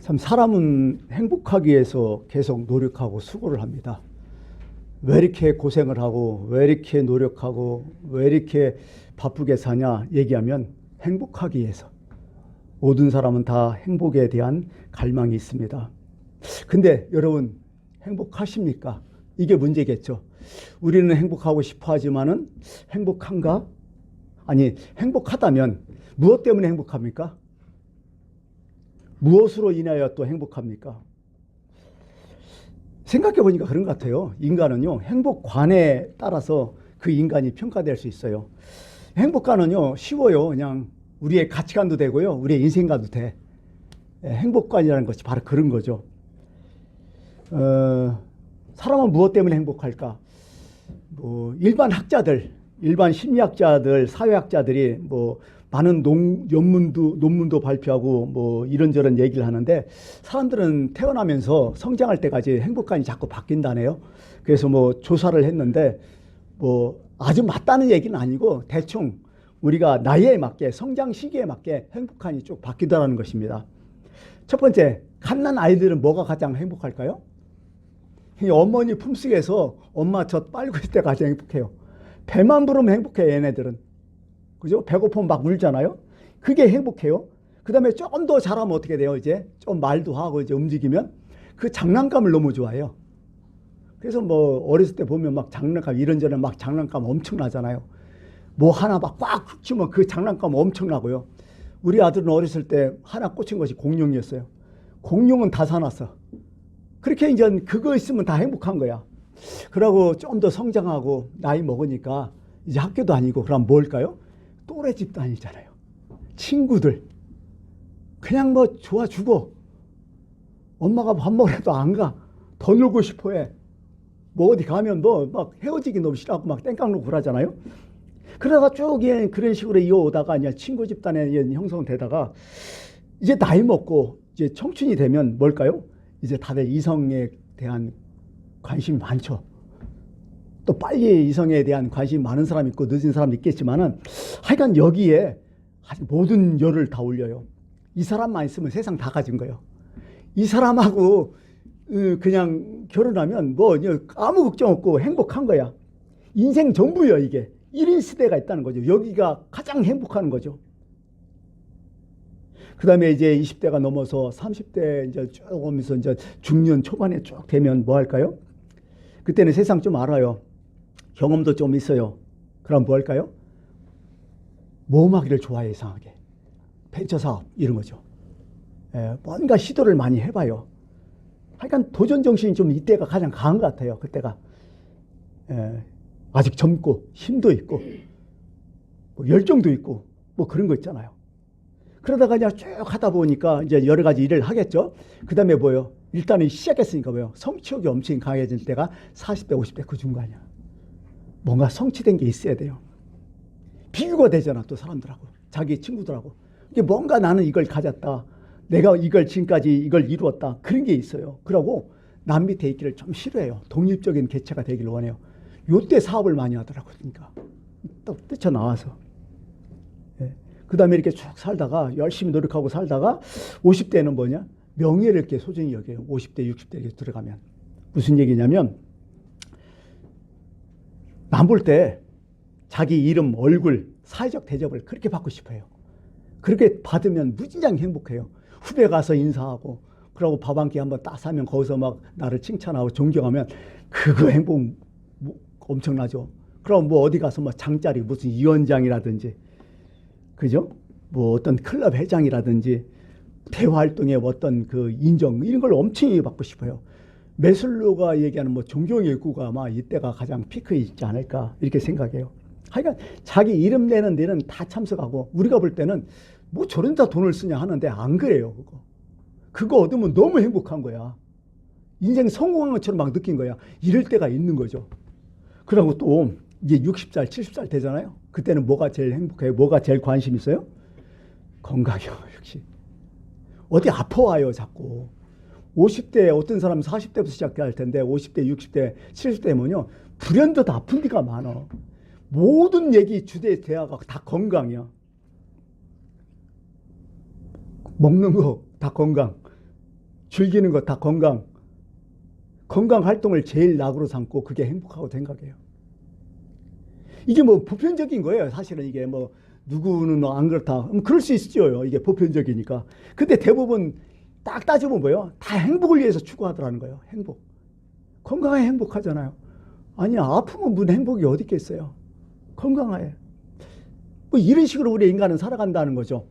참 사람은 행복하기 위해서 계속 노력하고 수고를 합니다. 왜 이렇게 고생을 하고 왜 이렇게 노력하고 왜 이렇게 바쁘게 사냐 얘기하면 행복하기 위해서. 모든 사람은 다 행복에 대한 갈망이 있습니다. 근데 여러분 행복하십니까? 이게 문제겠죠. 우리는 행복하고 싶어 하지만은 행복한가? 아니, 행복하다면 무엇 때문에 행복합니까? 무엇으로 인하여 또 행복합니까? 생각해 보니까 그런 것 같아요. 인간은요, 행복관에 따라서 그 인간이 평가될 수 있어요. 행복관은요, 쉬워요. 그냥 우리의 가치관도 되고요, 우리의 인생관도 돼. 행복관이라는 것이 바로 그런 거죠. 사람은 무엇 때문에 행복할까? 일반 학자들, 일반 심리학자들, 사회학자들이 많은 논문도 발표하고 이런저런 얘기를 하는데, 사람들은 태어나면서 성장할 때까지 행복관이 자꾸 바뀐다네요. 그래서 조사를 했는데 아주 맞다는 얘기는 아니고 대충 우리가 나이에 맞게, 성장 시기에 맞게 행복관이 쭉 바뀌더라는 것입니다. 첫 번째, 갓난 아이들은 뭐가 가장 행복할까요? 어머니 품속에서 엄마 젖 빨고 있을 때 가장 행복해요. 배만 부르면 행복해요, 얘네들은. 그죠? 배고프면 막 울잖아요. 그게 행복해요. 그 다음에 조금 더 자라면 어떻게 돼요? 이제 좀 말도 하고 이제 움직이면 그 장난감을 너무 좋아해요. 그래서 어렸을 때 보면 막 장난감, 이런저런 막 장난감 엄청나잖아요. 하나 막 꽉 치면 그 장난감 엄청나고요. 우리 아들은 어렸을 때 하나 꽂힌 것이 공룡이었어요. 공룡은 다 사놨어. 그렇게 이제 그거 있으면 다 행복한 거야. 그러고 좀 더 성장하고 나이 먹으니까 이제 학교 다니고 그럼 뭘까요? 또래 집 다니잖아요. 친구들. 그냥 좋아 죽어. 엄마가 밥 먹으라도 안 가. 더 놀고 싶어 해. 어디 가면 막 헤어지기 너무 싫어하고 막 땡깡 놓고 그러잖아요. 그러다가 쭉 그런 식으로 이어오다가 이제 친구 집단에 형성되다가 이제 나이 먹고 이제 청춘이 되면 뭘까요? 이제 다들 이성에 대한 관심이 많죠. 또 빨리 이성에 대한 관심이 많은 사람이 있고 늦은 사람도 있겠지만은 하여간 여기에 모든 열을 다 올려요. 이 사람만 있으면 세상 다 가진 거예요. 이 사람하고 그냥 결혼하면 아무 걱정 없고 행복한 거야. 인생 전부요, 이게. 1인 시대가 있다는 거죠. 여기가 가장 행복한 거죠. 그 다음에 이제 20대가 넘어서 30대 이제 쭉 오면서 이제 중년 초반에 쭉 되면 뭐 할까요? 그때는 세상 좀 알아요. 경험도 좀 있어요. 그럼 뭐 할까요? 모험하기를 좋아해, 이상하게. 벤처 사업, 이런 거죠. 뭔가 시도를 많이 해봐요. 하여간 도전 정신이 좀 이때가 가장 강한 것 같아요, 그때가. 아직 젊고, 힘도 있고, 열정도 있고, 그런 거 있잖아요. 그러다가 그냥 쭉 하다 보니까 이제 여러 가지 일을 하겠죠. 그 다음에 뭐요? 일단은 시작했으니까 성취욕이 엄청 강해질 때가 40대, 50대 그 중간이야. 뭔가 성취된 게 있어야 돼요. 비교가 되잖아, 또 사람들하고. 자기 친구들하고. 이게 뭔가 나는 이걸 가졌다. 내가 지금까지 이걸 이루었다. 그런 게 있어요. 그러고 남 밑에 있기를 좀 싫어해요. 독립적인 개체가 되기를 원해요. 요때 사업을 많이 하더라고요. 그러니까. 또 뛰쳐나와서. 그 다음에 이렇게 쭉 살다가 열심히 노력하고 살다가 50대는 뭐냐? 명예를 이렇게 소중히 여겨요. 50대, 60대 이렇게 들어가면. 무슨 얘기냐면 남 볼 때 자기 이름, 얼굴, 사회적 대접을 그렇게 받고 싶어요. 그렇게 받으면 무진장 행복해요. 후배 가서 인사하고 그러고 밥 한 끼 한번 딱 사면 거기서 막 나를 칭찬하고 존경하면 그거 행복 엄청나죠. 그럼 어디 가서 장자리 무슨 위원장이라든지 그죠? 어떤 클럽 회장이라든지 대활동의 어떤 그 인정 이런 걸 엄청 받고 싶어요. 매슬로가 얘기하는 존경의 구가 아마 이때가 가장 피크에 있지 않을까 이렇게 생각해요. 하여간 자기 이름 내는 데는 다 참석하고 우리가 볼 때는 저런 다 돈을 쓰냐 하는데 안 그래요. 그거 얻으면 너무 행복한 거야. 인생 성공한 것처럼 막 느낀 거야. 이럴 때가 있는 거죠. 그리고 또 이제 60살, 70살 되잖아요. 그때는 뭐가 제일 행복해요? 뭐가 제일 관심 있어요? 건강이요, 역시. 어디 아파와요, 자꾸. 50대, 어떤 사람은 40대부터 시작할 텐데, 50대, 60대, 70대면요, 불현듯 아픈 데가 많아. 모든 얘기, 주제, 대화가 다 건강이야. 먹는 거 다 건강, 즐기는 거 다 건강, 건강 활동을 제일 낙으로 삼고 그게 행복하고 생각해요. 이게 뭐 보편적인 거예요. 사실은 이게 뭐 누구는 안 그렇다. 그럴 수 있죠. 이게 보편적이니까. 근데 대부분 딱 따지면 뭐예요? 다 행복을 위해서 추구하더라는 거예요. 행복. 건강해 행복하잖아요. 아니야, 아프면 무슨 행복이 어디 있겠어요. 건강해. 뭐 이런 식으로 우리 인간은 살아간다는 거죠.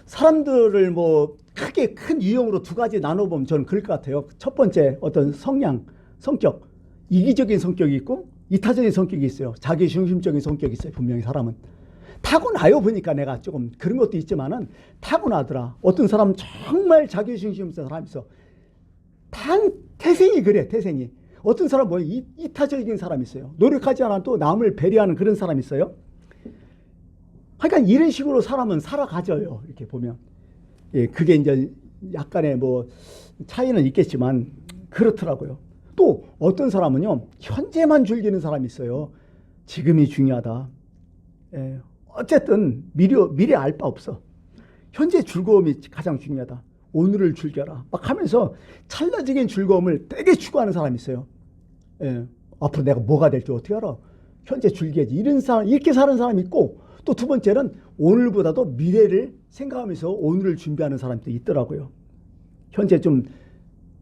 사람들을 뭐 크게 큰 유형으로 두 가지 나눠보면 저는 그럴 것 같아요. 첫 번째 어떤 성향, 성격, 이기적인 성격이 있고 이타적인 성격이 있어요. 자기 중심적인 성격이 있어요. 분명히 사람은. 타고나요. 보니까 내가 조금 그런 것도 있지만은 타고나더라. 어떤 사람은 정말 자기 중심적인 사람이 있어. 태생이 그래. 태생이. 어떤 사람은 뭐 이타적인 사람이 있어요. 노력하지 않아도 남을 배려하는 그런 사람이 있어요. 그러니까 이런 식으로 사람은 살아가져요. 이렇게 보면. 예, 그게 이제 약간의 뭐 차이는 있겠지만 그렇더라고요. 또 어떤 사람은요, 현재만 즐기는 사람이 있어요. 지금이 중요하다. 예, 어쨌든 미래 알 바 없어. 현재 즐거움이 가장 중요하다. 오늘을 즐겨라. 막 하면서 찰나적인 즐거움을 되게 추구하는 사람이 있어요. 예, 앞으로 내가 뭐가 될지 어떻게 알아? 현재 즐겨야지. 이런 사람, 이렇게 사는 사람이 있고, 또 두 번째는 오늘보다도 미래를 생각하면서 오늘을 준비하는 사람도 있더라고요. 현재 좀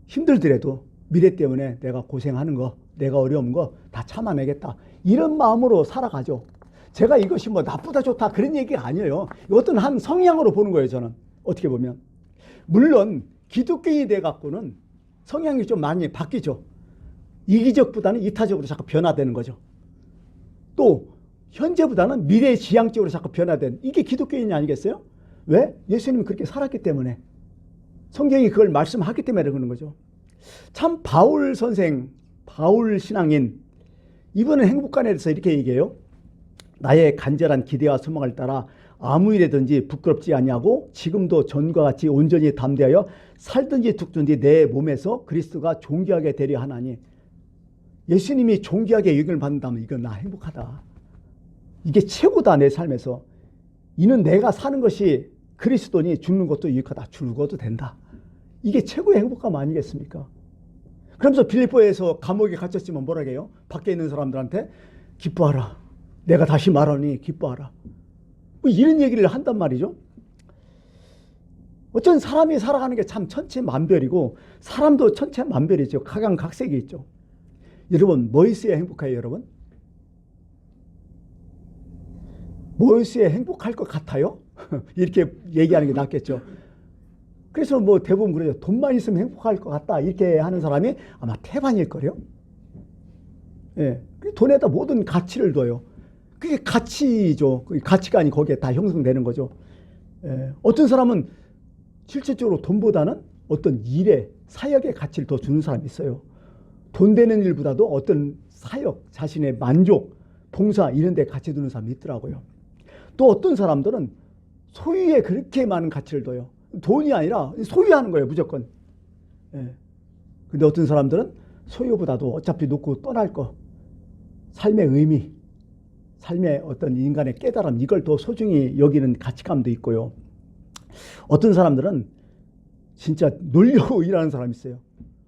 힘들더라도 미래 때문에 내가 고생하는 거, 내가 어려운 거 다 참아내겠다. 이런 마음으로 살아가죠. 제가 이것이 뭐 나쁘다 좋다 그런 얘기가 아니에요. 이것도 한 성향으로 보는 거예요. 저는 어떻게 보면. 물론 기독교인이 돼갖고는 성향이 좀 많이 바뀌죠. 이기적보다는 이타적으로 자꾸 변화되는 거죠. 또 현재보다는 미래 지향적으로 자꾸 변화된, 이게 기독교인이 아니겠어요? 왜? 예수님이 그렇게 살았기 때문에. 성경이 그걸 말씀하기 때문에 그러는 거죠. 참 바울 선생, 바울 신앙인, 이분은 행복관에 대해서 이렇게 얘기해요. 나의 간절한 기대와 소망을 따라 아무 일에든지 부끄럽지 아니하고 지금도 전과 같이 온전히 담대하여 살든지 죽든지 내 몸에서 그리스도가 존귀하게 되려 하나니, 예수님이 존귀하게 여김을 받는다면 이건 나 행복하다. 이게 최고다. 내 삶에서. 이는 내가 사는 것이 그리스도니 죽는 것도 유익하다. 죽어도 된다. 이게 최고의 행복감 아니겠습니까? 그러면서 빌립보에서 감옥에 갇혔지만 뭐라 해요? 밖에 있는 사람들한테 기뻐하라. 내가 다시 말하니 기뻐하라. 뭐 이런 얘기를 한단 말이죠. 어쩐 사람이 살아가는 게 참 천차만별이고 사람도 천차만별이죠. 각양각색이 있죠. 여러분 뭐 있어야 행복해요? 여러분? 뭐 있어야 행복할 것 같아요? 이렇게 얘기하는 게 낫겠죠. 그래서 뭐 대부분 그러죠. 돈만 있으면 행복할 것 같다. 이렇게 하는 사람이 아마 태반일걸요. 예. 돈에다 모든 가치를 둬요. 그게 가치죠. 가치관이 거기에 다 형성되는 거죠. 예. 어떤 사람은 실질적으로 돈보다는 어떤 일에, 사역의 가치를 더 주는 사람이 있어요. 돈 되는 일보다도 어떤 사역, 자신의 만족, 봉사 이런 데 가치 두는 사람이 있더라고요. 또 어떤 사람들은 소유에 그렇게 많은 가치를 둬요. 돈이 아니라 소유하는 거예요, 무조건. 예. 근데 어떤 사람들은 소유보다도 어차피 놓고 떠날 거, 삶의 의미, 삶의 어떤 인간의 깨달음, 이걸 더 소중히 여기는 가치감도 있고요. 어떤 사람들은 진짜 놀려고 일하는 사람이 있어요.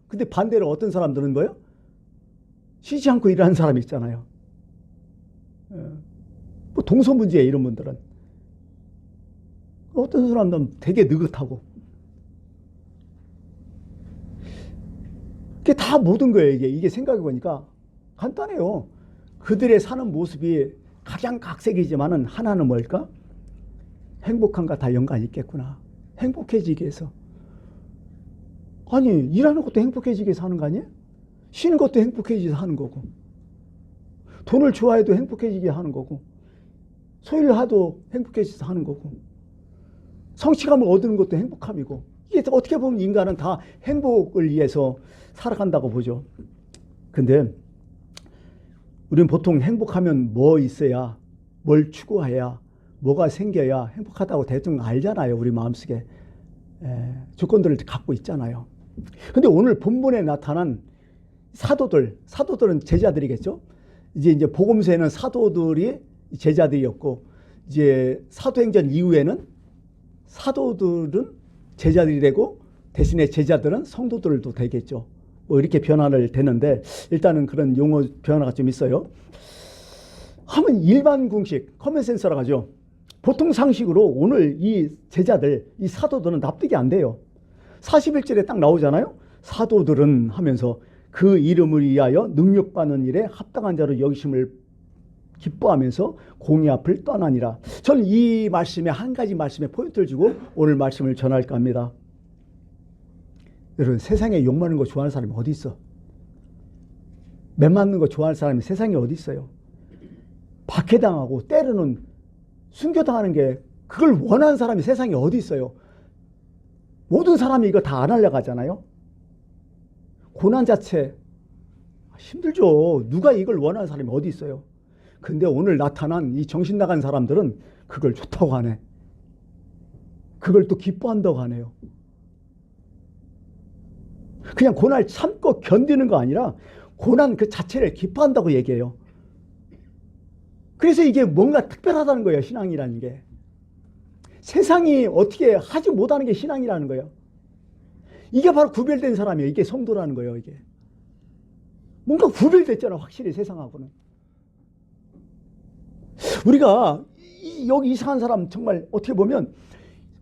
근데 반대로 어떤 사람들은 뭐예요? 쉬지 않고 일하는 사람이 있잖아요. 뭐 동서문제예요, 이런 분들은. 어떤 사람들은 되게 느긋하고. 그게 다 모든 거예요, 이게 생각해 보니까. 간단해요. 그들의 사는 모습이 각양각색이지만은 하나는 뭘까? 행복함과 다 연관이 있겠구나. 행복해지기 위해서. 아니, 일하는 것도 행복해지기 위해서 하는 거 아니에요? 쉬는 것도 행복해지기 위해서 하는 거고. 돈을 좋아해도 행복해지게 하는 거고. 소유를 하도 행복해지서 하는 거고. 성취감을 얻는 것도 행복함이고. 이게 어떻게 보면 인간은 다 행복을 위해서 살아간다고 보죠. 근데 우리는 보통 행복하면 뭐 있어야, 뭘 추구해야, 뭐가 생겨야 행복하다고 대충 알잖아요. 우리 마음속에 조건들을 갖고 있잖아요. 근데 오늘 본문에 나타난 사도들은 제자들이겠죠. 이제 복음서에는 사도들이 제자들이었고, 이제 사도행전 이후에는 사도들은 제자들이 되고 대신에 제자들은 성도들도 되겠죠. 뭐 이렇게 변화를 되는데 일단은 그런 용어 변화가 좀 있어요. 하면 일반 공식, 커먼센서라고 하죠. 보통 상식으로 오늘 이 제자들, 이 사도들은 납득이 안 돼요. 41절에 딱 나오잖아요. 사도들은 하면서 그 이름을 위하여 능력받는 일에 합당한 자로 여기심을 기뻐하면서 공의 앞을 떠나니라. 저는 이 말씀에 한 가지 말씀에 포인트를 주고 오늘 말씀을 전할까 합니다. 여러분, 세상에 욕먹는 거 좋아하는 사람이 어디 있어? 매 맞는 거 좋아하는 사람이 세상에 어디 있어요? 박해당하고 때로는 순교당하는 게 그걸 원하는 사람이 세상에 어디 있어요? 모든 사람이 이거 다 안 하려고 하잖아요. 고난 자체 힘들죠. 누가 이걸 원하는 사람이 어디 있어요? 근데 오늘 나타난 이 정신 나간 사람들은 그걸 좋다고 하네. 그걸 또 기뻐한다고 하네요. 그냥 고난을 참고 견디는 거 아니라 고난 그 자체를 기뻐한다고 얘기해요. 그래서 이게 뭔가 특별하다는 거예요. 신앙이라는 게. 세상이 어떻게 하지 못하는 게 신앙이라는 거예요. 이게 바로 구별된 사람이에요. 이게 성도라는 거예요. 이게 뭔가 구별됐잖아. 확실히 세상하고는. 우리가 여기 이상한 사람 정말 어떻게 보면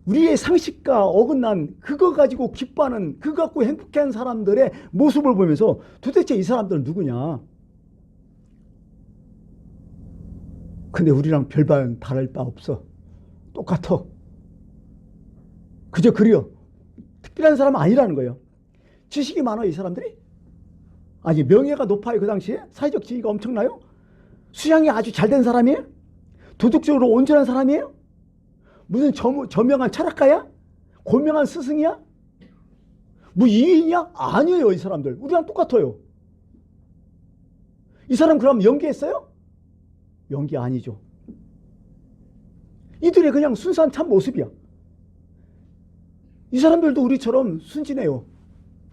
우리의 상식과 어긋난 그거 가지고 기뻐하는 그거 갖고 행복해하는 사람들의 모습을 보면서 도대체 이 사람들은 누구냐. 근데 우리랑 별반 다를 바 없어. 똑같아. 그저 그려. 특별한 사람은 아니라는 거예요. 지식이 많아요, 이 사람들이? 아니, 명예가 높아요, 그 당시에? 사회적 지위가 엄청나요? 수양이 아주 잘된 사람이에요? 도덕적으로 온전한 사람이에요? 무슨 저명한 철학가야? 고명한 스승이야? 뭐 이인이야? 아니에요, 이 사람들. 우리랑 똑같아요. 이 사람 그럼 연기했어요? 연기 아니죠. 이들의 그냥 순수한 참 모습이야. 이 사람들도 우리처럼 순진해요.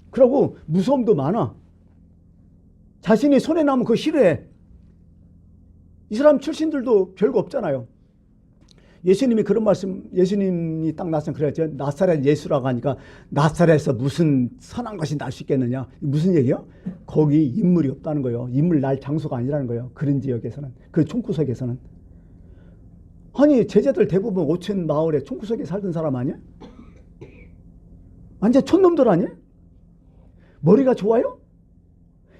그러고 무서움도 많아. 자신이 손에 나면 그거 싫어해. 이 사람 출신들도 별거 없잖아요. 예수님이 그런 말씀, 예수님이 딱 나서 그랬죠. 나사렛 예수라고 하니까 나사렛에서 무슨 선한 것이 날 수 있겠느냐. 무슨 얘기요? 거기 인물이 없다는 거예요. 인물 날 장소가 아니라는 거예요. 그런 지역에서는. 그 총구석에서는. 아니, 제자들 대부분 오천 마을에 총구석에 살던 사람 아니야? 완전 촌놈들 아니야? 머리가 좋아요?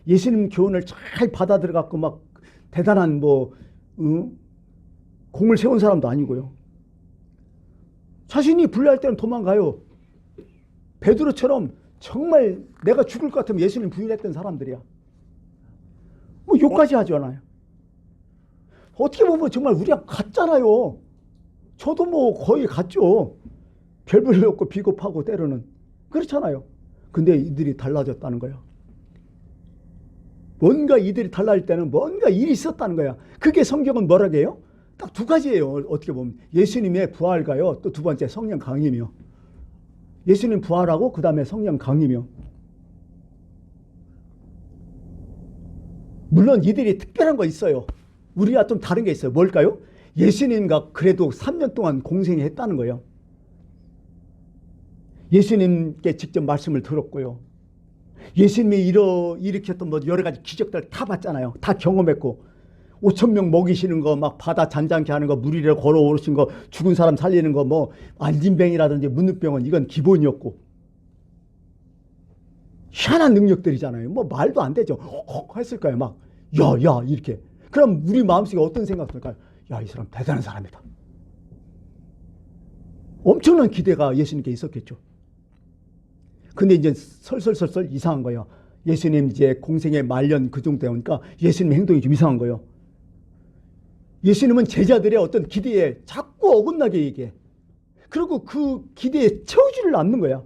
예수님 교훈을 잘 받아 들어갖고 막 대단한 공을 세운 사람도 아니고요. 자신이 불리할 때는 도망가요. 베드로처럼 정말 내가 죽을 것 같으면 예수님 부인했던 사람들이야. 뭐 욕까지 하지 않아요. 어떻게 보면 정말 우리랑 같잖아요. 저도 뭐 거의 같죠. 별 볼 일 없고 비겁하고 때로는. 그렇잖아요. 근데 이들이 달라졌다는 거예요. 뭔가 이들이 달라질 때는 뭔가 일이 있었다는 거야. 그게 성경은 뭐라고 해요? 딱 두 가지예요. 어떻게 보면 예수님의 부활과요. 또 두 번째 성령 강림이요. 예수님 부활하고 그 다음에 성령 강림이요. 물론 이들이 특별한 거 있어요. 우리와 좀 다른 게 있어요. 뭘까요? 예수님과 그래도 3년 동안 공생했다는 거예요. 예수님께 직접 말씀을 들었고요. 예수님이 일으켰던 뭐 여러 가지 기적들 다 봤잖아요. 다 경험했고 5,000명 먹이시는 거, 막 바다 잔잔케 하는 거, 물 위를 걸어 오르신 거, 죽은 사람 살리는 거, 뭐 안진병이라든지 문둥병은 이건 기본이었고 희한한 능력들이잖아요. 뭐 말도 안 되죠. 했을 거예요. 막 야 이렇게. 그럼 우리 마음속에 어떤 생각 들까요? 야, 이 사람 대단한 사람이다. 엄청난 기대가 예수님께 있었겠죠. 근데 이제 설설 이상한 거예요. 예수님 이제 공생의 말년 그 정도 되니까 예수님 행동이 좀 이상한 거예요. 예수님은 제자들의 어떤 기대에 자꾸 어긋나게 얘기해. 그리고 그 기대에 채우지를 않는 거야.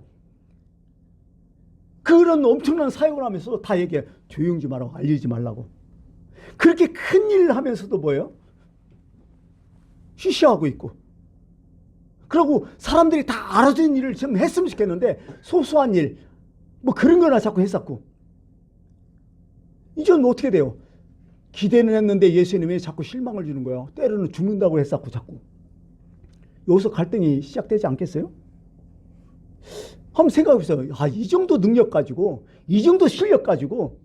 그런 엄청난 사역을 하면서도 다 얘기해. 조용 좀 하라고, 알리지 말라고. 그렇게 큰 일을 하면서도 뭐예요? 쉬쉬하고 있고. 그리고 사람들이 다 알아주는 일을 좀 했으면 좋겠는데 소소한 일, 뭐 그런 거나 자꾸 했었고. 이제는 뭐 어떻게 돼요? 기대는 했는데 예수님이 자꾸 실망을 주는 거예요. 때로는 죽는다고 했었고 자꾸. 여기서 갈등이 시작되지 않겠어요? 한번 생각해보세요. 아, 이 정도 능력 가지고, 이 정도 실력 가지고,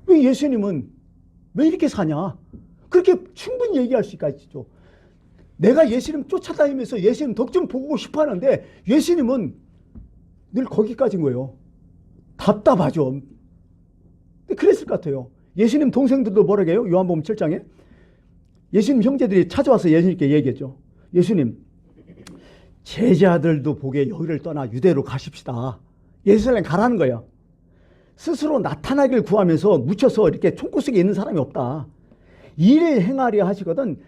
왜 예수님은 왜 이렇게 사냐? 그렇게 충분히 얘기할 수가 있죠. 내가 예수님 쫓아다니면서 예수님 덕 좀 보고 싶어 하는데 예수님은 늘 거기까지인 거예요. 답답하죠. 근데 그랬을 것 같아요. 예수님 동생들도 뭐라고 해요? 요한복음 7장에 예수님 형제들이 찾아와서 예수님께 얘기했죠. 예수님, 제자들도 보기에 여기를 떠나 유대로 가십시다. 예루살렘 가라는 거예요. 스스로 나타나기를 구하면서 묻혀서 이렇게 총구석에 있는 사람이 없다. 일을 행하려 하시거든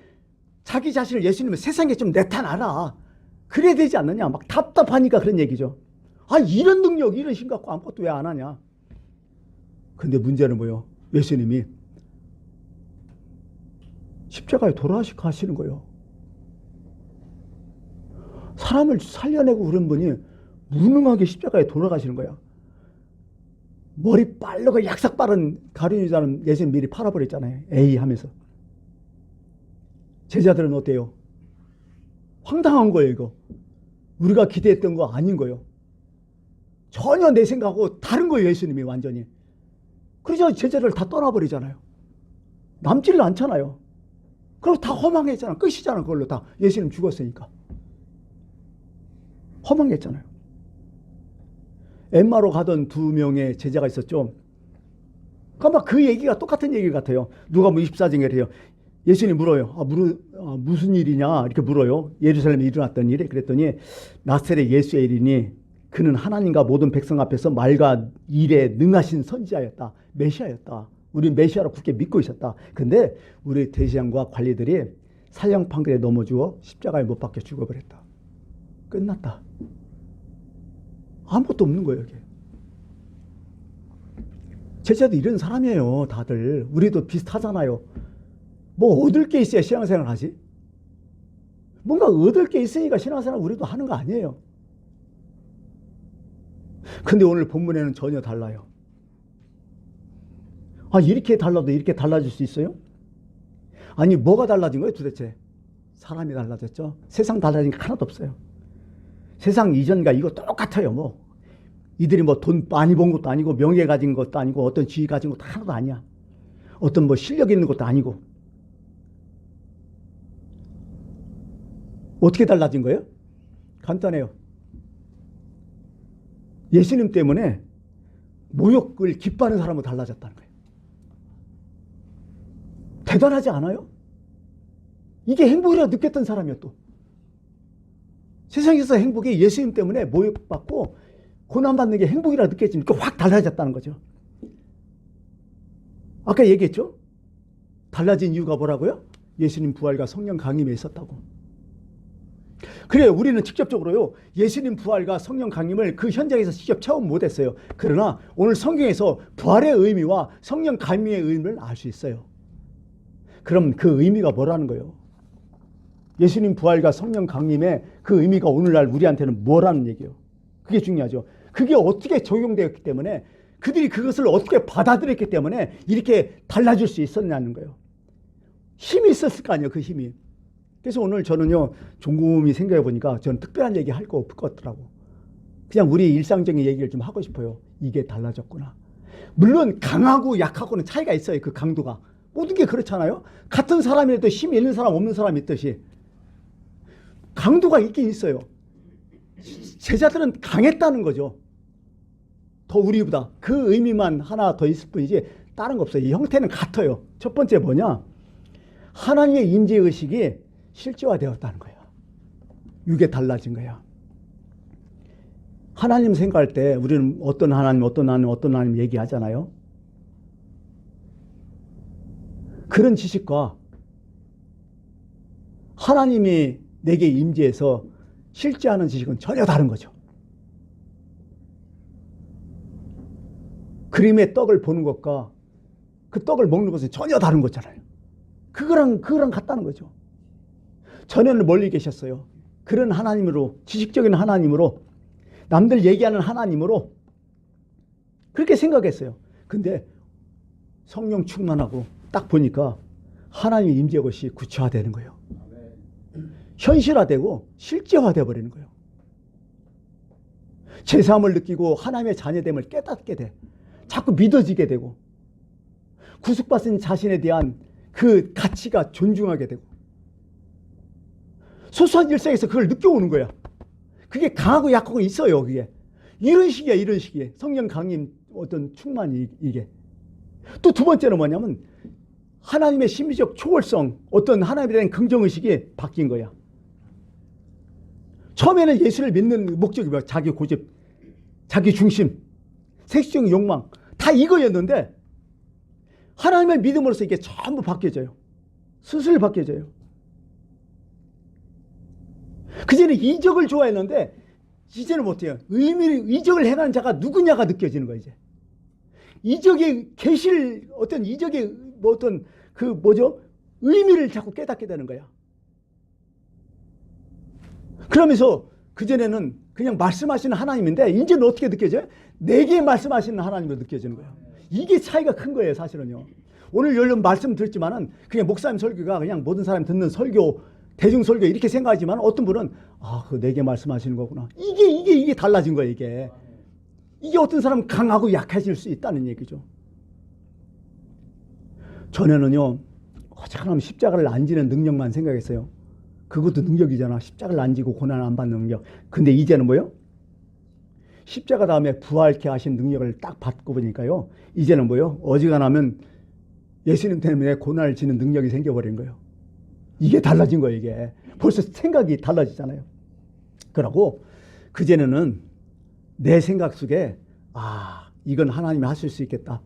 자기 자신을 예수님은 세상에 좀 나타나라. 그래야 되지 않느냐. 막 답답하니까 그런 얘기죠. 아, 이런 능력, 이런 힘 갖고 아무것도 왜 안 하냐. 근데 문제는 뭐예요? 예수님이 십자가에 돌아가시는 거예요. 사람을 살려내고 그런 분이 무능하게 십자가에 돌아가시는 거야. 머리 빠르고 약삭 빠른 가룟유다는 예수님 미리 팔아버렸잖아요. 에이 하면서. 제자들은 어때요? 황당한 거예요, 이거. 우리가 기대했던 거 아닌 거예요. 전혀 내 생각하고 다른 거예요, 예수님이 완전히. 그래서 제자들 다 떠나버리잖아요. 남지를 않잖아요. 그리고 다 허망했잖아. 끝이잖아, 그걸로 다. 예수님 죽었으니까. 허망했잖아요. 엠마로 가던 2명의 제자가 있었죠. 그러니까 그 얘기가 똑같은 얘기 같아요. 누가복음 24장에 그래요. 예수님 물어요. 무슨 일이냐 이렇게 물어요. 예루살렘에 일어났던 일이. 그랬더니 나사렛 예수의 일이니 그는 하나님과 모든 백성 앞에서 말과 일에 능하신 선지자였다. 메시아였다. 우리 메시아로 굳게 믿고 있었다. 근데 우리 대제사장과 관리들이 사형 판결에 넘어주어 십자가에 못 박혀 죽어버렸다. 끝났다. 아무것도 없는 거예요, 이게. 제자도 이런 사람이에요, 다들. 우리도 비슷하잖아요. 뭐 얻을 게 있어야 신앙생활 하지? 뭔가 얻을 게 있으니까 신앙생활 우리도 하는 거 아니에요. 근데 오늘 본문에는 전혀 달라요. 아, 이렇게 달라도 이렇게 달라질 수 있어요? 아니, 뭐가 달라진 거예요, 도대체? 사람이 달라졌죠? 세상 달라진 게 하나도 없어요. 세상 이전과 이거 똑같아요, 뭐. 이들이 뭐 돈 많이 번 것도 아니고, 명예 가진 것도 아니고, 어떤 지위 가진 것도 하나도 아니야. 어떤 뭐 실력 있는 것도 아니고. 어떻게 달라진 거예요? 간단해요. 예수님 때문에 모욕을 기뻐하는 사람으로 달라졌다는 거예요. 대단하지 않아요? 이게 행복이라고 느꼈던 사람이야, 또. 세상에서 행복이 예수님 때문에 모욕받고 고난받는 게 행복이라고 느껴지니까 확 달라졌다는 거죠. 아까 얘기했죠? 달라진 이유가 뭐라고요? 예수님 부활과 성령 강림에 있었다고. 그래요. 우리는 직접적으로요, 예수님 부활과 성령 강림을 그 현장에서 직접 체험 못했어요. 그러나 오늘 성경에서 부활의 의미와 성령 강림의 의미를 알 수 있어요. 그럼 그 의미가 뭐라는 거예요? 예수님 부활과 성령 강림의 그 의미가 오늘날 우리한테는 뭐라는 얘기예요? 그게 중요하죠. 그게 어떻게 적용되었기 때문에, 그들이 그것을 어떻게 받아들였기 때문에 이렇게 달라질 수 있었냐는 거예요. 힘이 있었을 거 아니에요, 그 힘이. 그래서 오늘 저는요, 곰곰이 생각해 보니까 저는 특별한 얘기 할 거 없을 것 같더라고. 그냥 우리 일상적인 얘기를 좀 하고 싶어요. 이게 달라졌구나. 물론 강하고 약하고는 차이가 있어요, 그 강도가. 모든 게 그렇잖아요. 같은 사람이라도 힘이 있는 사람 없는 사람이 있듯이 강도가 있긴 있어요. 제자들은 강했다는 거죠. 더 우리보다. 그 의미만 하나 더 있을 뿐이지 다른 거 없어요. 이 형태는 같아요. 첫 번째 뭐냐? 하나님의 임재의식이 실제화되었다는 거예요. 이게 달라진 거야. 하나님 생각할 때 우리는 어떤 하나님 얘기하잖아요. 그런 지식과 하나님이 내게 임재해서 실제하는 지식은 전혀 다른 거죠. 그림의 떡을 보는 것과 그 떡을 먹는 것은 전혀 다른 거잖아요. 그거랑 같다는 거죠. 전에는 멀리 계셨어요. 그런 하나님으로, 지식적인 하나님으로, 남들 얘기하는 하나님으로 그렇게 생각했어요. 근데 성령 충만하고 딱 보니까 하나님의 임재 것이 구체화되는 거예요. 현실화되고 실제화되어 버리는 거예요. 죄사함을 느끼고 하나님의 자녀됨을 깨닫게 돼. 자꾸 믿어지게 되고 구속받은 자신에 대한 그 가치가 존중하게 되고 소소한 일상에서 그걸 느껴오는 거야. 그게 강하고 약하고 있어요. 그게 이런 식이야. 이런 식이야. 성령 강림 어떤 충만이 이게. 또 두 번째는 뭐냐면 하나님의 심리적 초월성, 어떤 하나님에 대한 긍정의식이 바뀐 거야. 처음에는 예수를 믿는 목적이 뭐야? 자기 고집, 자기 중심, 색시적인 욕망 다 이거였는데 하나님의 믿음으로써 이게 전부 바뀌어져요. 스스로 바뀌어져요. 그전에 이적을 좋아했는데 이제는 못해요. 이적을 행하는 자가 누구냐가 느껴지는 거예요. 이제 이적의 계실 어떤 이적의 뭐 어떤 그 뭐죠? 의미를 자꾸 깨닫게 되는 거야. 그러면서 그전에는 그냥 말씀하시는 하나님인데 이제는 어떻게 느껴져요? 내게 말씀하시는 하나님으로 느껴지는 거예요. 이게 차이가 큰 거예요. 사실은요. 오늘 여러분 말씀 들었지만은 그냥 목사님 설교가 그냥 모든 사람이 듣는 설교, 대중 설교 이렇게 생각하지만 어떤 분은 그 내게 말씀하시는 거구나. 이게 달라진 거예요. 이게 어떤 사람은 강하고 약해질 수 있다는 얘기죠. 전에는요, 하나님 십자가를 안 지는 능력만 생각했어요. 그것도 능력이잖아. 십자가를 안 지고 고난 안 받는 능력. 근데 이제는 뭐요? 십자가 다음에 부활케 하신 능력을 딱 받고 보니까요. 이제는 뭐요? 어지간하면 예수님 때문에 고난을 지는 능력이 생겨버린 거예요. 이게 달라진 거예요. 이게 벌써 생각이 달라지잖아요. 그러고 그전에는 내 생각 속에 이건 하나님이 하실 수 있겠다.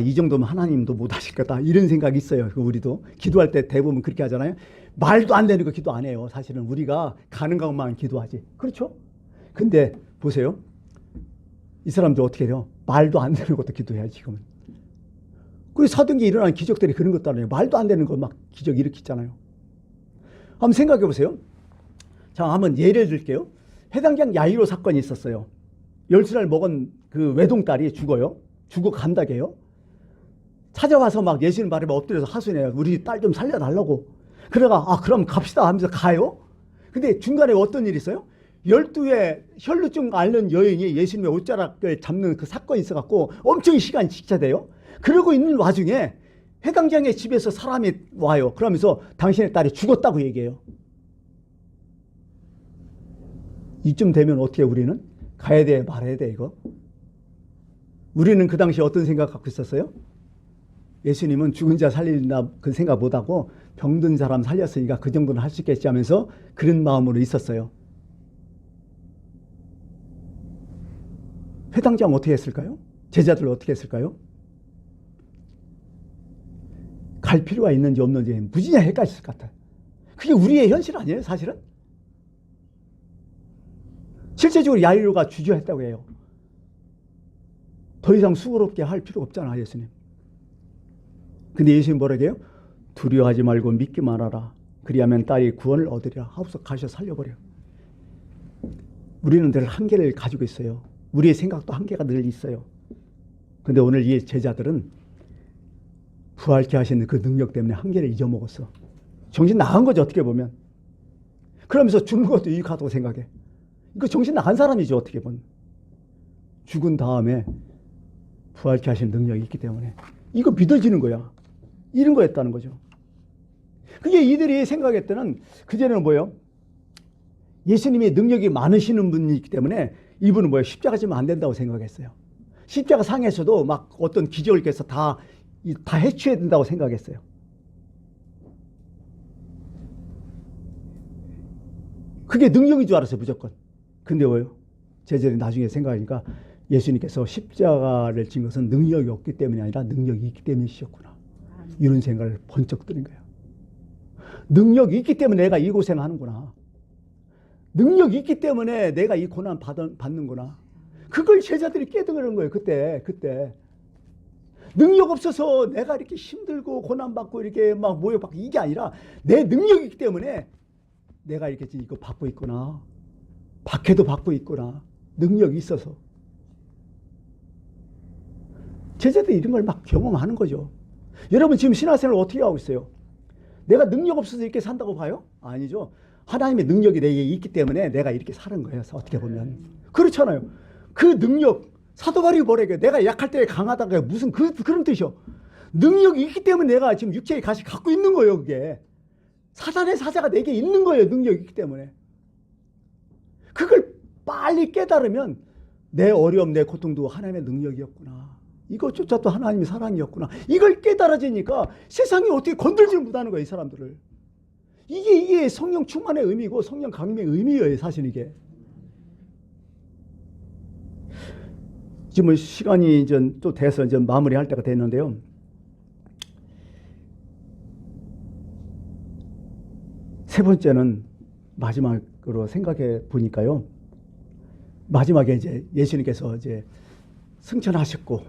이 정도면 하나님도 못 하실 거다. 이런 생각이 있어요. 우리도 기도할 때 대부분 그렇게 하잖아요. 말도 안 되는 거 기도 안 해요. 사실은 우리가 가는 것만 기도하지. 그렇죠? 근데 보세요. 이 사람들 어떻게 해요? 말도 안 되는 것도 기도해야지 지금은. 그리고 사도행전에 일어나는 기적들이 그런 것도 아니에요. 말도 안 되는 거 막 기적 일으키잖아요. 한번 생각해 보세요. 자, 한번 예를 들게요. 회당장 야이로 사건이 있었어요. 10살 먹은 그 외동딸이 죽어요. 죽어 간다게요. 찾아와서 막 예수님 발에 엎드려서 하소연해요. 우리 딸 좀 살려달라고. 그러다가 그럼 갑시다 하면서 가요. 근데 중간에 어떤 일이 있어요? 12의 혈루증 앓는 여인이 예수님의 옷자락을 잡는 그 사건이 있어갖고 엄청 시간이 지체돼요. 그러고 있는 와중에 회당장의 집에서 사람이 와요. 그러면서 당신의 딸이 죽었다고 얘기해요. 이쯤 되면 어떻게 우리는? 가야 돼, 말아야 돼, 이거? 우리는 그 당시에 어떤 생각 갖고 있었어요? 예수님은 죽은 자 살린다 그 생각 못하고 병든 사람 살렸으니까 그 정도는 할 수 있겠지 하면서 그런 마음으로 있었어요. 회당장 어떻게 했을까요? 제자들 어떻게 했을까요? 갈 필요가 있는지 없는지 무지개 헷갈렸을 것 같아요. 그게 우리의 현실 아니에요, 사실은? 실제적으로 야이로가 주저했다고 해요. 더 이상 수고롭게 할 필요가 없잖아, 예수님. 근데 예수님 뭐라고 해요? 두려워하지 말고 믿기만 하라. 그리하면 딸이 구원을 얻으리라 하고서 가셔 살려버려. 우리는 늘 한계를 가지고 있어요. 우리의 생각도 한계가 늘 있어요. 근데 오늘 이 제자들은 부활케 하시는 그 능력 때문에 한계를 잊어먹었어. 정신 나간 거죠, 어떻게 보면. 그러면서 죽는 것도 유익하다고 생각해. 이거 정신 나간 사람이죠, 어떻게 보면. 죽은 다음에 부활케 하신 능력이 있기 때문에 이거 믿어지는 거야. 이런 거였다는 거죠. 그게 이들이 생각했던 그전에는 뭐예요? 예수님이 능력이 많으시는 분이기 때문에 이분은 뭐예요? 십자가 지면 안 된다고 생각했어요. 십자가 상에서도 막 어떤 기적을 깨서 다 해치워야 된다고 생각했어요. 그게 능력인 줄 알았어요, 무조건. 근데 왜요? 제자들이 나중에 생각하니까 예수님께서 십자가를 진 것은 능력이 없기 때문이 아니라 능력이 있기 때문이셨구나. 이런 생각을 번쩍 드는 거예요. 능력이 있기 때문에 내가 이 고생을 하는구나. 능력이 있기 때문에 내가 이 고난 받는구나. 그걸 제자들이 깨달은 거예요. 그때. 능력 없어서 내가 이렇게 힘들고 고난받고 이렇게 막 모여받고 이게 아니라 내 능력이 있기 때문에 내가 이렇게 이거 받고 있구나. 박해도 받고 있구나. 능력이 있어서. 제자들이 이런 걸 막 경험하는 거죠. 여러분 지금 신앙생활을 어떻게 하고 있어요? 내가 능력 없어서 이렇게 산다고 봐요? 아니죠. 하나님의 능력이 내게 있기 때문에 내가 이렇게 사는 거예요. 어떻게 보면. 그렇잖아요. 그 능력, 사도 바울이 뭐래요? 내가 약할 때 강하다가 무슨 그런 뜻이요. 능력이 있기 때문에 내가 지금 육체의 가시 갖고 있는 거예요. 그게. 사단의 사자가 내게 있는 거예요. 능력이 있기 때문에. 그걸 빨리 깨달으면 내 어려움, 내 고통도 하나님의 능력이었구나. 이것조차 또 하나님의 사랑이었구나. 이걸 깨달아지니까 세상이 어떻게 건들지 못하는 거예요. 이 사람들을. 이게 성령 충만의 의미고 성령 강림의 의미예요. 사실 이게. 지금 시간이 이제 또 돼서 이제 마무리할 때가 됐는데요. 세 번째는 마지막으로 생각해 보니까요. 마지막에 이제 예수님께서 이제 승천하셨고,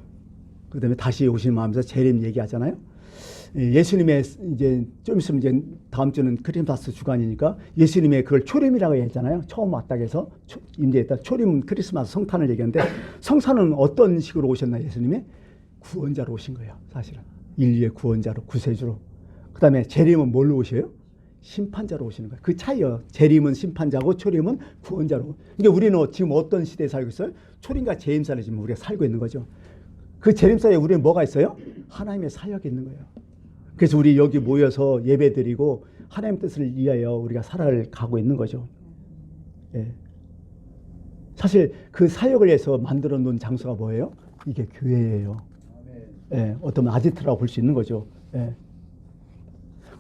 그 다음에 다시 오시는 마음에서 재림 얘기하잖아요. 예수님의 이제 좀 있으면 이제 다음 주는 크리스마스 주간이니까 예수님의 그걸 초림이라고 했잖아요. 처음 왔다고 해서 임재했다. 초림은 크리스마스 성탄을 얘기하는데 성탄은 어떤 식으로 오셨나 예수님이? 구원자로 오신 거예요. 사실은. 인류의 구원자로, 구세주로. 그 다음에 재림은 뭘로 오셔요? 심판자로 오시는 거예요. 그 차이요. 재림은 심판자고 초림은 구원자로. 그러니까 우리는 지금 어떤 시대에 살고 있어요? 초림과 재림 사이에 지금 우리가 살고 있는 거죠. 그 재림 사이에 우리는 뭐가 있어요? 하나님의 사역이 있는 거예요. 그래서 우리 여기 모여서 예배드리고 하나님 뜻을 위하여 우리가 살아가고 있는 거죠. 예. 사실 그 사역을 위해서 만들어 놓은 장소가 뭐예요? 이게 교회예요. 예. 어떤 아지트라고 볼 수 있는 거죠. 예.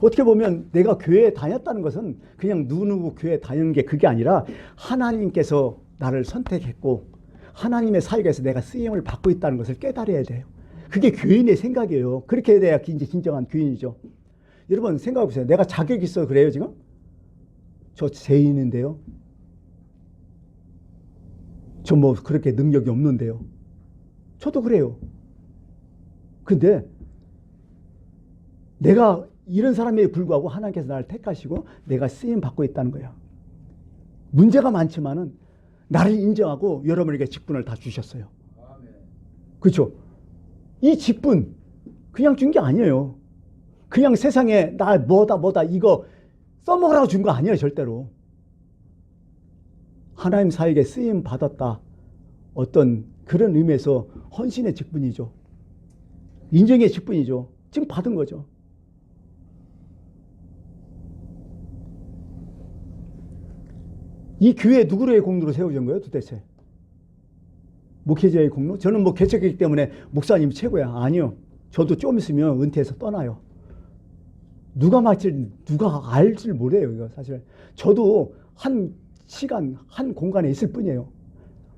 어떻게 보면 내가 교회에 다녔다는 것은 그냥 누구누구 교회에 다니는 게 그게 아니라 하나님께서 나를 선택했고 하나님의 사역에서 내가 쓰임을 받고 있다는 것을 깨달아야 돼요. 그게 교인의 생각이에요. 그렇게 돼야 이제 진정한 교인이죠. 여러분 생각해 보세요. 내가 자격이 있어 그래요 지금? 저 죄인인데요. 저 뭐 그렇게 능력이 없는데요. 저도 그래요. 근데 내가 이런 사람에게 불구하고 하나님께서 나를 택하시고 내가 쓰임 받고 있다는 거야. 문제가 많지만은 나를 인정하고 여러분에게 직분을 다 주셨어요. 그렇죠? 이 직분 그냥 준 게 아니에요. 그냥 세상에 나 뭐다 이거 써먹으라고 준 거 아니에요. 절대로. 하나님 사역에 쓰임 받았다. 어떤 그런 의미에서 헌신의 직분이죠. 인정의 직분이죠. 지금 받은 거죠. 이 교회 누구의 공로로 세워진 거예요 도대체? 목회자의 공로? 저는 뭐 개척이기 때문에 목사님 최고야. 아니요. 저도 좀 있으면 은퇴해서 떠나요. 누가 알 줄 모르요 이거 사실. 저도 한 시간, 한 공간에 있을 뿐이에요.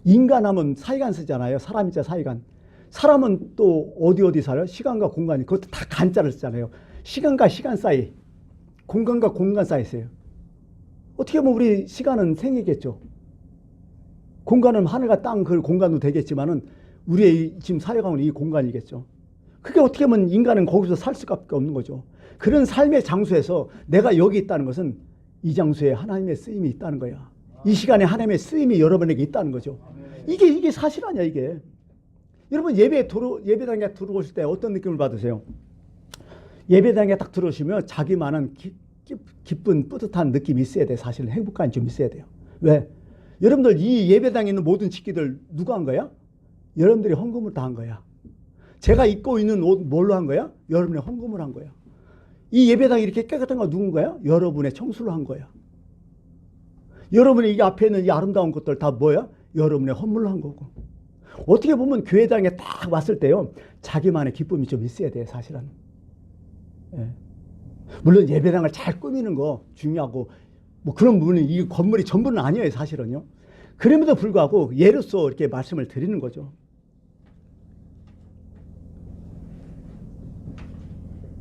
인간하면 사이간 쓰잖아요. 사람이자 사이간. 사람은 또 어디 살아요? 시간과 공간이. 그것도 다 간자를 쓰잖아요. 시간과 시간 사이, 공간과 공간 사이 있어요. 어떻게 보면 우리 시간은 생이겠죠. 공간은 하늘과 땅 그 공간도 되겠지만은 우리의 지금 살아가는 이 공간이겠죠. 그게 어떻게 보면 인간은 거기서 살 수밖에 없는 거죠. 그런 삶의 장소에서 내가 여기 있다는 것은 이 장소에 하나님의 쓰임이 있다는 거야. 이 시간에 하나님의 쓰임이 여러분에게 있다는 거죠. 이게 사실 아니야 이게. 여러분 예배당에 들어오실 때 어떤 느낌을 받으세요? 예배당에 딱 들어오시면 자기만은 기쁜 뿌듯한 느낌이 있어야 돼. 사실 행복감이 좀 있어야 돼요. 왜? 여러분들 이 예배당에 있는 모든 집기들 누가 한 거야? 여러분들이 헌금을 다 한 거야. 제가 입고 있는 옷 뭘로 한 거야? 여러분의 헌금을 한 거야. 이 예배당이 이렇게 깨끗한 거 누군 거야? 여러분의 청수를 한 거야. 여러분의 이 앞에 있는 이 아름다운 것들 다 뭐야? 여러분의 헌물로 한 거고. 어떻게 보면 교회당에 딱 왔을 때요, 자기만의 기쁨이 좀 있어야 돼, 사실은. 예. 물론 예배당을 잘 꾸미는 거 중요하고, 뭐 그런 부분은 이 건물이 전부는 아니에요, 사실은요. 그럼에도 불구하고 예로서 이렇게 말씀을 드리는 거죠.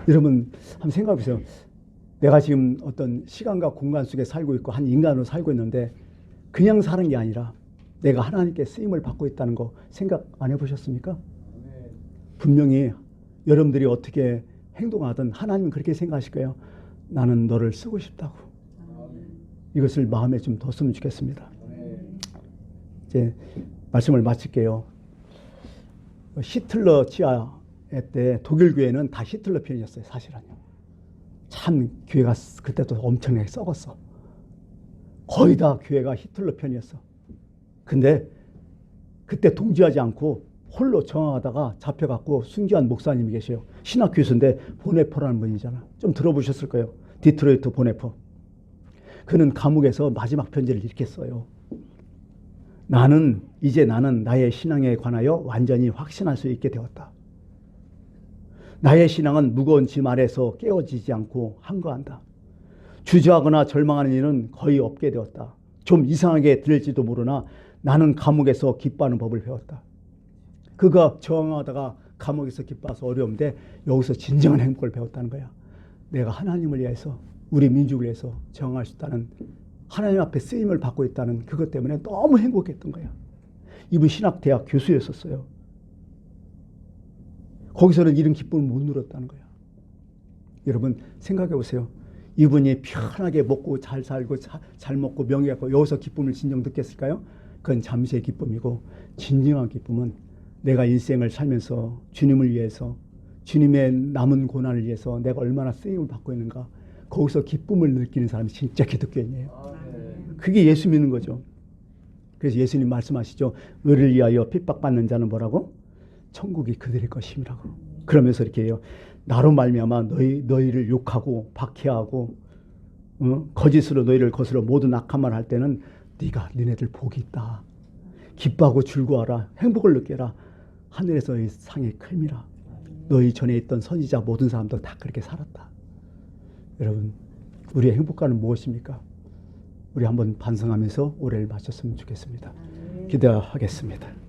여러분 한번 생각해 보세요. 내가 지금 어떤 시간과 공간 속에 살고 있고 한 인간으로 살고 있는데 그냥 사는 게 아니라 내가 하나님께 쓰임을 받고 있다는 거 생각 안 해보셨습니까? 분명히 여러분들이 어떻게 행동하든 하나님은 그렇게 생각하실 거예요. 나는 너를 쓰고 싶다고. 이것을 마음에 좀 뒀으면 좋겠습니다. 이제 말씀을 마칠게요. 히틀러 치하에 때 독일 교회는 다 히틀러 편이었어요. 사실은요. 참 교회가 그때도 엄청나게 썩었어. 거의 다 교회가 히틀러 편이었어. 근데 그때 동지하지 않고 홀로 정황하다가 잡혀갖고 순교한 목사님이 계세요. 신학 교수인데 보네퍼라는 분이잖아. 좀 들어보셨을 거예요. 디트로이트 보네퍼. 그는 감옥에서 마지막 편지를 이렇게 써요. 이제 나는 나의 신앙에 관하여 완전히 확신할 수 있게 되었다. 나의 신앙은 무거운 짐 아래서 깨어지지 않고 한가한다. 주저하거나 절망하는 일은 거의 없게 되었다. 좀 이상하게 들릴지도 모르나 나는 감옥에서 기뻐하는 법을 배웠다. 그가 저항하다가 감옥에서 기뻐해서 어려운데 여기서 진정한 행복을 배웠다는 거야. 내가 하나님을 위해서 우리 민족을 위해서 저항할 수 있다는 하나님 앞에 쓰임을 받고 있다는 그것 때문에 너무 행복했던 거야. 이분 신학대학 교수였었어요. 거기서는 이런 기쁨을 못 누렸다는 거야. 여러분 생각해 보세요. 이분이 편하게 먹고 잘 살고 잘 먹고 명예하고 여기서 기쁨을 진정 느꼈을까요? 그건 잠시의 기쁨이고 진정한 기쁨은 내가 인생을 살면서 주님을 위해서 주님의 남은 고난을 위해서 내가 얼마나 쓰임을 받고 있는가 거기서 기쁨을 느끼는 사람이 진짜 기독교인이에요. 그게 예수 믿는 거죠. 그래서 예수님 말씀하시죠. 의를 위하여 핍박받는 자는 뭐라고? 천국이 그들의 것임이라고. 그러면서 이렇게 해요. 나로 말미암아 너희를 욕하고 박해하고 거짓으로 너희를 거스러 모든 악한 말 할 때는 네가 너네들 복이 있다. 기뻐하고 즐거워하라. 행복을 느껴라. 하늘에서의 상이 클미라. 너희 전에 있던 선지자 모든 사람도 다 그렇게 살았다. 여러분 우리의 행복감은 무엇입니까? 우리 한번 반성하면서 올해를 마쳤으면 좋겠습니다. 기도하겠습니다.